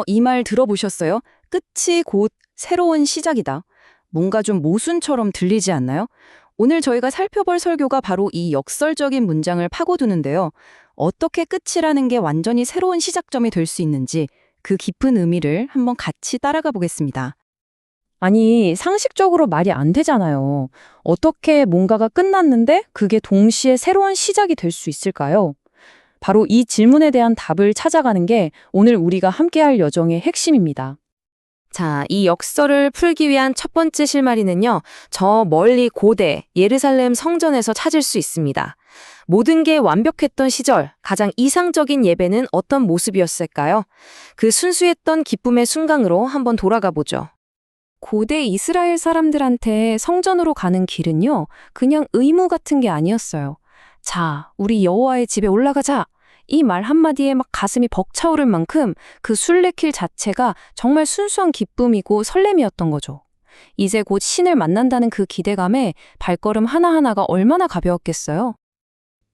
이 말 들어보셨어요? 끝이 곧 새로운 시작이다. 뭔가 좀 모순처럼 들리지 않나요? 오늘 저희가 살펴볼 설교가 바로 이 역설적인 문장을 파고드는데요. 어떻게 끝이라는 게 완전히 새로운 시작점이 될 수 있는지 그 깊은 의미를 한번 같이 따라가 보겠습니다. 아니, 상식적으로 말이 안 되잖아요. 어떻게 뭔가가 끝났는데 그게 동시에 새로운 시작이 될 수 있을까요? 바로 이 질문에 대한 답을 찾아가는 게 오늘 우리가 함께할 여정의 핵심입니다. 자, 이 역설을 풀기 위한 첫 번째 실마리는요, 저 멀리 고대 예루살렘 성전에서 찾을 수 있습니다. 모든 게 완벽했던 시절, 가장 이상적인 예배는 어떤 모습이었을까요? 그 순수했던 기쁨의 순간으로 한번 돌아가 보죠. 고대 이스라엘 사람들한테 성전으로 가는 길은요, 그냥 의무 같은 게 아니었어요. 자, 우리 여호와의 집에 올라가자. 이 말 한마디에 막 가슴이 벅차오를 만큼 그 순례길 자체가 정말 순수한 기쁨이고 설렘이었던 거죠. 이제 곧 신을 만난다는 그 기대감에 발걸음 하나하나가 얼마나 가벼웠겠어요?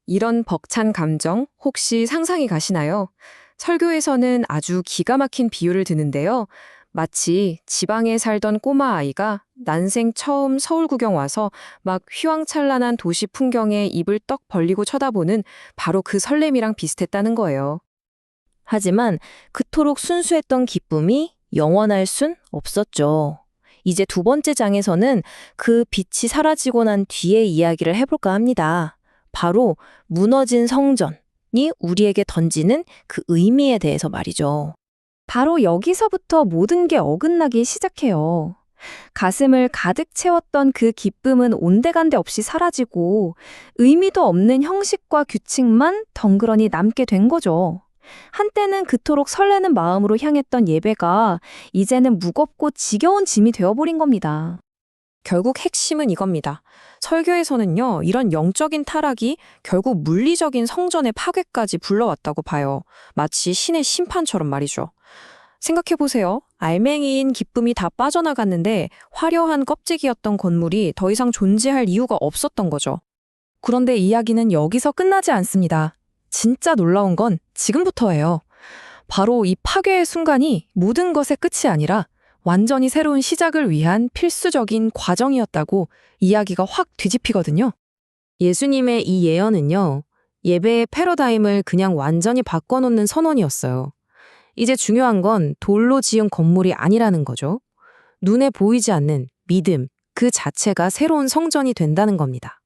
이런 벅찬 감정 혹시 상상이 가시나요? 설교에서는 아주 기가 막힌 비유를 드는데요. 마치 지방에 살던 꼬마 아이가 난생 처음 서울 구경 와서 막 휘황찬란한 도시 풍경에 입을 떡 벌리고 쳐다보는 바로 그 설렘이랑 비슷했다는 거예요. 하지만 그토록 순수했던 기쁨이 영원할 순 없었죠. 이제 두 번째 장에서는 그 빛이 사라지고 난 뒤의 이야기를 해볼까 합니다. 바로 무너진 성전이 우리에게 던지는 그 의미에 대해서 말이죠. 바로 여기서부터 모든 게 어긋나기 시작해요. 가슴을 가득 채웠던 그 기쁨은 온데간데 없이 사라지고 의미도 없는 형식과 규칙만 덩그러니 남게 된 거죠. 한때는 그토록 설레는 마음으로 향했던 예배가 이제는 무겁고 지겨운 짐이 되어버린 겁니다. 결국 핵심은 이겁니다. 설교에서는요, 이런 영적인 타락이 결국 물리적인 성전의 파괴까지 불러왔다고 봐요. 마치 신의 심판처럼 말이죠. 생각해보세요. 알맹이인 기쁨이 다 빠져나갔는데 화려한 껍데기였던 건물이 더 이상 존재할 이유가 없었던 거죠. 그런데 이야기는 여기서 끝나지 않습니다. 진짜 놀라운 건 지금부터예요. 바로 이 파괴의 순간이 모든 것의 끝이 아니라 완전히 새로운 시작을 위한 필수적인 과정이었다고 이야기가 확 뒤집히거든요. 예수님의 이 예언은요, 예배의 패러다임을 그냥 완전히 바꿔놓는 선언이었어요. 이제 중요한 건 돌로 지은 건물이 아니라는 거죠. 눈에 보이지 않는 믿음, 그 자체가 새로운 성전이 된다는 겁니다.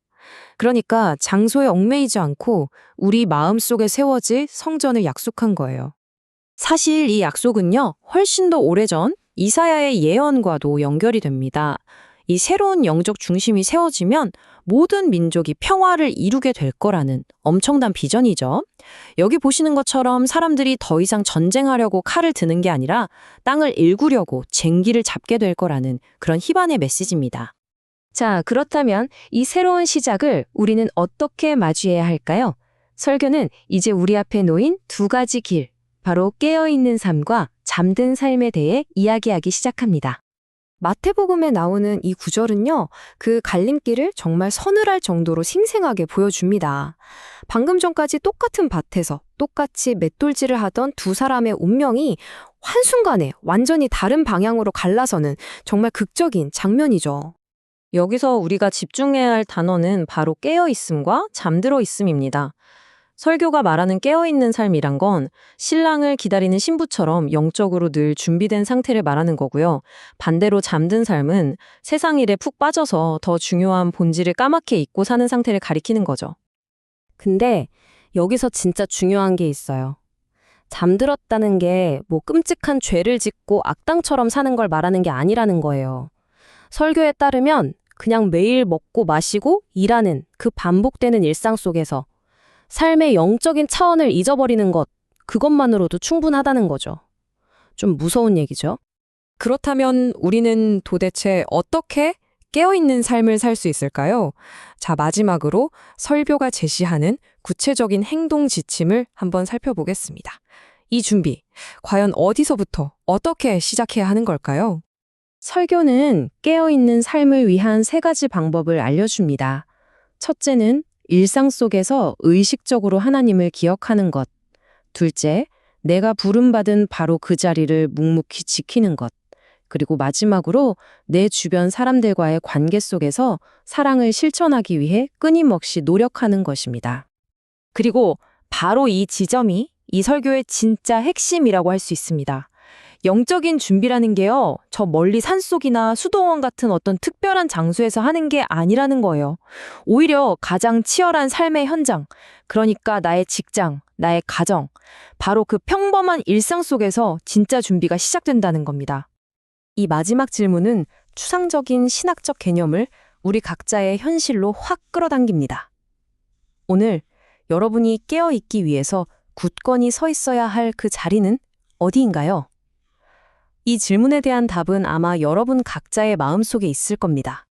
그러니까 장소에 얽매이지 않고 우리 마음속에 세워질 성전을 약속한 거예요. 사실 이 약속은요, 훨씬 더 오래전 이사야의 예언과도 연결이 됩니다. 이 새로운 영적 중심이 세워지면 모든 민족이 평화를 이루게 될 거라는 엄청난 비전이죠. 여기 보시는 것처럼 사람들이 더 이상 전쟁하려고 칼을 드는 게 아니라 땅을 일구려고 쟁기를 잡게 될 거라는 그런 희망의 메시지입니다. 자, 그렇다면 이 새로운 시작을 우리는 어떻게 맞이해야 할까요? 설교는 이제 우리 앞에 놓인 두 가지 길, 바로 깨어있는 삶과 잠든 삶에 대해 이야기하기 시작합니다. 마태복음에 나오는 이 구절은요, 그 갈림길을 정말 서늘할 정도로 생생하게 보여줍니다. 방금 전까지 똑같은 밭에서 똑같이 맷돌질을 하던 두 사람의 운명이 한순간에 완전히 다른 방향으로 갈라서는 정말 극적인 장면이죠. 여기서 우리가 집중해야 할 단어는 바로 깨어있음과 잠들어 있음입니다. 설교가 말하는 깨어있는 삶이란 건 신랑을 기다리는 신부처럼 영적으로 늘 준비된 상태를 말하는 거고요. 반대로 잠든 삶은 세상 일에 푹 빠져서 더 중요한 본질을 까맣게 잊고 사는 상태를 가리키는 거죠. 근데 여기서 진짜 중요한 게 있어요. 잠들었다는 게 뭐 끔찍한 죄를 짓고 악당처럼 사는 걸 말하는 게 아니라는 거예요. 설교에 따르면 그냥 매일 먹고 마시고 일하는 그 반복되는 일상 속에서 삶의 영적인 차원을 잊어버리는 것, 그것만으로도 충분하다는 거죠. 좀 무서운 얘기죠? 그렇다면 우리는 도대체 어떻게 깨어있는 삶을 살 수 있을까요? 자, 마지막으로 설교가 제시하는 구체적인 행동 지침을 한번 살펴보겠습니다. 이 준비, 과연 어디서부터 어떻게 시작해야 하는 걸까요? 설교는 깨어있는 삶을 위한 세 가지 방법을 알려줍니다. 첫째는 일상 속에서 의식적으로 하나님을 기억하는 것. 둘째, 내가 부름받은 바로 그 자리를 묵묵히 지키는 것. 그리고 마지막으로 내 주변 사람들과의 관계 속에서 사랑을 실천하기 위해 끊임없이 노력하는 것입니다. 그리고 바로 이 지점이 이 설교의 진짜 핵심이라고 할 수 있습니다. 영적인 준비라는 게요, 저 멀리 산속이나 수도원 같은 어떤 특별한 장소에서 하는 게 아니라는 거예요. 오히려 가장 치열한 삶의 현장, 그러니까 나의 직장, 나의 가정, 바로 그 평범한 일상 속에서 진짜 준비가 시작된다는 겁니다. 이 마지막 질문은 추상적인 신학적 개념을 우리 각자의 현실로 확 끌어당깁니다. 오늘 여러분이 깨어있기 위해서 굳건히 서 있어야 할 그 자리는 어디인가요? 이 질문에 대한 답은 아마 여러분 각자의 마음속에 있을 겁니다.